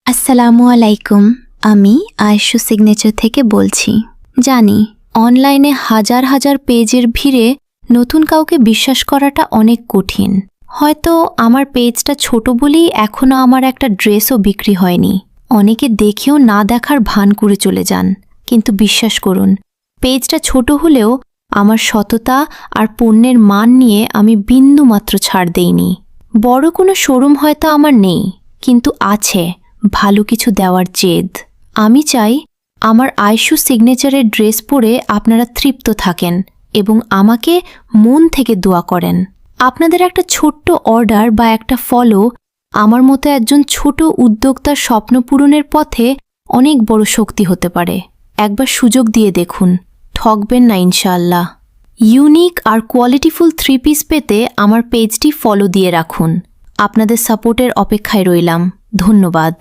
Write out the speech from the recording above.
আসসালামু আলাইকুম। আমি আয়েশু সিগনেচার থেকে বলছি। জানি অনলাইনে হাজার হাজার পেজের ভিড়ে নতুন কাউকে বিশ্বাস করাটা অনেক কঠিন। হয়তো আমার পেজটা ছোট বলেই এখনও আমার একটা ড্রেসও বিক্রি হয়নি। অনেকে দেখেও না দেখার ভান করে চলে যান, কিন্তু বিশ্বাস করুন, পেজটা ছোট হলেও আমার সততা আর পণ্যের মান নিয়ে আমি বিন্দুমাত্র ছাড় দেইনি। বড় কোনো শোরুম হয়তো আমার নেই, কিন্তু আছে ভালো কিছু দেওয়ার জেদ। আমি চাই আমার আয়েশু সিগনেচারের ড্রেস পরে আপনারা তৃপ্ত থাকেন এবং আমাকে মন থেকে দোয়া করেন। আপনাদের একটা ছোট্ট অর্ডার বা একটা ফলো আমার মতো একজন ছোট উদ্যোক্তার স্বপ্ন পূরণের পথে অনেক বড় শক্তি হতে পারে। একবার সুযোগ দিয়ে দেখুন, ঠকবেন না ইনশাআল্লাহ। ইউনিক আর কোয়ালিটিফুল 3 পিস পেতে আমার পেজটি ফলো দিয়ে রাখুন। আপনাদের সাপোর্টের অপেক্ষায় রইলাম। ধন্যবাদ।